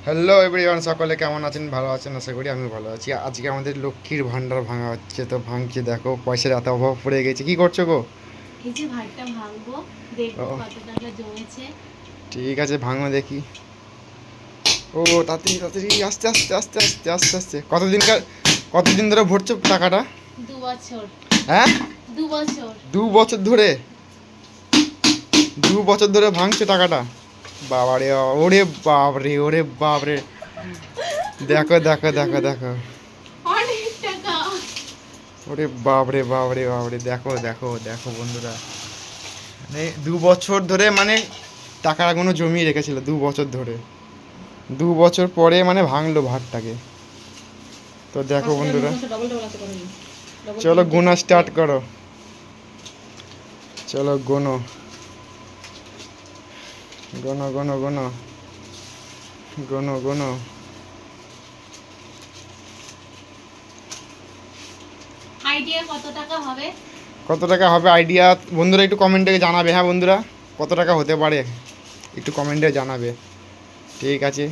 Hello everyone, সকলে কেমন আছেন? ভালো আছেন আশা করি। আমি ভালো আছি। আজকে আমাদের লক্ষ্মীর ভান্ডার ভাঙা হচ্ছে, তো ভাঙছি। দেখো পয়সার এত অভাব পড়ে গেছে। কি করছো গো? এই যে ভাতটা ভাঙবো, দেখবো ও কত টাকা জমেছে। ঠিক আছে, ভাঙো দেখি। ও তাড়াতাড়ি তাড়াতাড়ি, আস্তে আস্তে আস্তে আস্তে আস্তে আস্তে। কতদিন ধরে ভরছো টাকাটা? 2 বছর। হ্যাঁ, 2 বছর। 2 বছর ধরে? 2 বছর ধরে ভাঙছো টাকাটা? বাবারে, ওরে বাপরে, ওরে বাপরে। দেখো দেখো দেখো দেখো, অনেক টাকা। ওরে বাপরে বাপরে বাপরে। দেখো দেখো দেখো বন্ধুরা, মানে 2 বছর ধরে মানে টাকাগুলো জমিয়ে রেখেছিল 2 বছর ধরে। 2 বছর পরে মানে ভাঙলো ভাতটাকে। তো দেখো বন্ধুরা, চলো গোনা স্টার্ট করো। চলো গোনো গোনো গোনো গোনো গোনো গোনো। আইডিয়া কত টাকা হবে? কত টাকা হবে আইডিয়া বন্ধুরা একটু কমেন্টে জানাবে। হ্যাঁ বন্ধুরা, কত টাকা হতে পারে একটু কমেন্টে জানাবে। ঠিক আছে,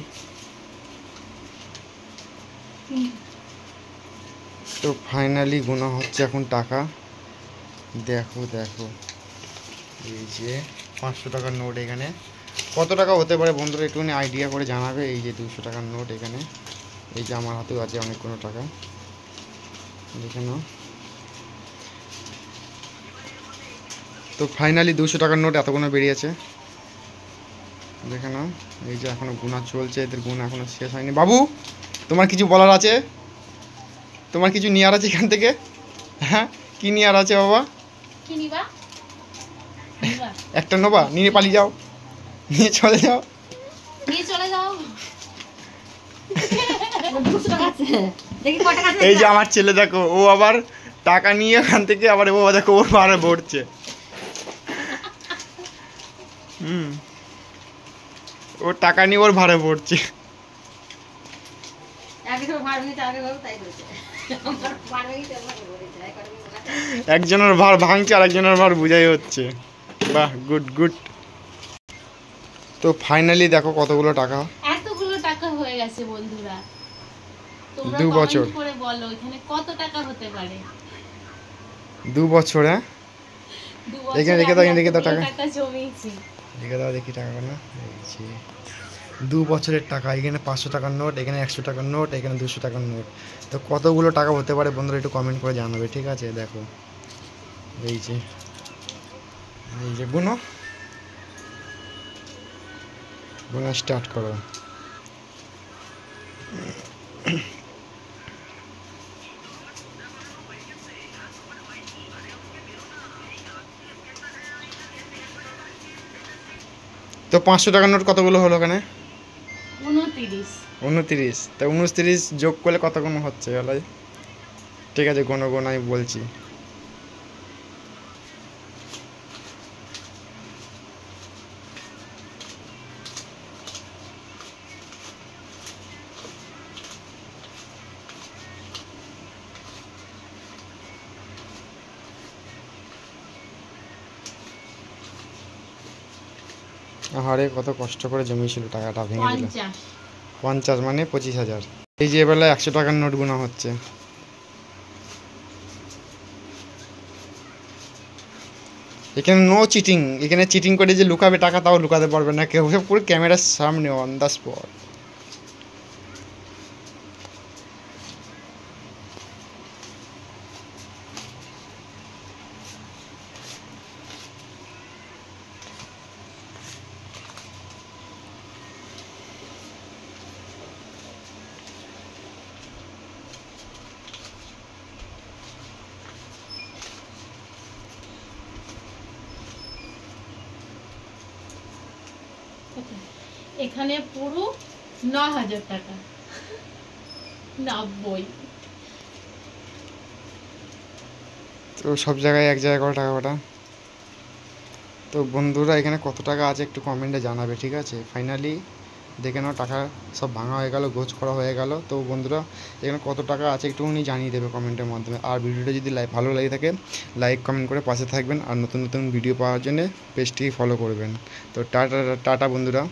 তো ফাইনালি গোনা হচ্ছে এখন টাকা। দেখো দেখো, এই যে 500 টাকার নোট এখানে। কত টাকা হতে পারে বন্ধুরা একটুখানি আইডিয়া করে জানাবে। এই যে 200 টাকার নোট এখানে, এই যে আমার হাতেও আছে অনেকগুলো টাকা, দেখে নাও। তো ফাইনালি 200 টাকার নোট এতগুলো বেরিয়েছে, দেখে নাও। এই যে এখনো গুণা চলছে, এদের গুণ এখনো শেষ হয়নি। বাবু, তোমার কিছু বলার আছে? তোমার কিছু নেওয়ার আছে এখান থেকে? হ্যাঁ, কি নেওয়ার আছে বাবা? কি নিবা? একটা নেবা, নিয়ে পালিয়ে যাও, নিয়ে চলে যাও। নিয়ে চলে যাও। এই যে আমার ছেলে দেখো, ও আবার টাকা নিয়ে এখান থেকে আবার ও দেখো ওর ভাড়া ভরছে। ও টাকা নিয়ে ওর ভাড়া ভরছে। একজনের ভার ভাঙছে আর একজনের ভার বুঝাই হচ্ছে। বাহ, গুড গুড। তো ফাইনালি দেখো কতগুলো টাকা। এতগুলো টাকা হয়ে গেছে বন্ধুরা। তোমরা 2 বছর, কমেন্ট করে বলো এখানে কত টাকা হতে পারে। 2 বছর। হ্যাঁ, 2 এখানে বছরে রেখে দাও, আমি এখানে রেখে দাও এতগুলো টাকা, টাকা জমিয়েছি। রেখে দাও দেখি টাকাগুলো। এই যে 2 বছরের টাকা। এখানে 500 টাকার নোট, এখানে 100 টাকার নোট, এখানে 200 টাকার নোট। তো কতগুলো টাকা হতে পারে বন্ধুরা একটু কমেন্ট করে জানাবে। ঠিক আছে, দেখো এই যে, এই যে গুনো গুনো স্টার্ট করো। তো 500 টাকার নোট কতগুলো হলো এখানে? 29। 29। তা 29 যোগ করলে কত গুণ হচ্ছে বলো? ঠিক আছে, গোনো গোনো আমি বলছি। আরে কত কষ্ট করে জমিয়েছিল, টাকাটা ভেঙে দিল। 50। 50 মানে 25,000। এই যে এবেলা 100 টাকার নোট গোনা হচ্ছে। এখানে নো চিটিং, এখানে চিটিং করে যে লুকাবে টাকা তাও লুকাতে পারবে না কেউ, সব পুরো ক্যামেরার সামনে অন দ্য স্পট। এখানে পুরো 9,000 টাকা। 90। তো সব জায়গায় এক জায়গায় করে টাকা ওটা। তো বন্ধুরা এখানে কত টাকা আছে একটু কমেন্টে জানাবে। ঠিক আছে, ফাইনালি দেখে নাও টাকা সব ভাঙা হয়ে গেল, গোছ করা হয়ে গেল। তো বন্ধুরা এখানে কত টাকা আছে একটুখানি জানিয়ে দেবে কমেন্টের মাধ্যমে। আর ভিডিওটা যদি ভালো লাগে থাকে লাইক কমেন্ট করে পাশে থাকবেন, আর নতুন নতুন ভিডিও পাওয়ার জন্য পেজটি ফলো করবেন। তো টাটা টাটা বন্ধুরা,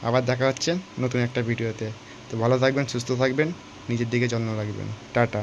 আবার দেখা হচ্ছে নতুন একটা ভিডিওতে। তো ভালো থাকবেন, সুস্থ থাকবেন, নিজের দিকে যত্ন রাখবেন। টাটা।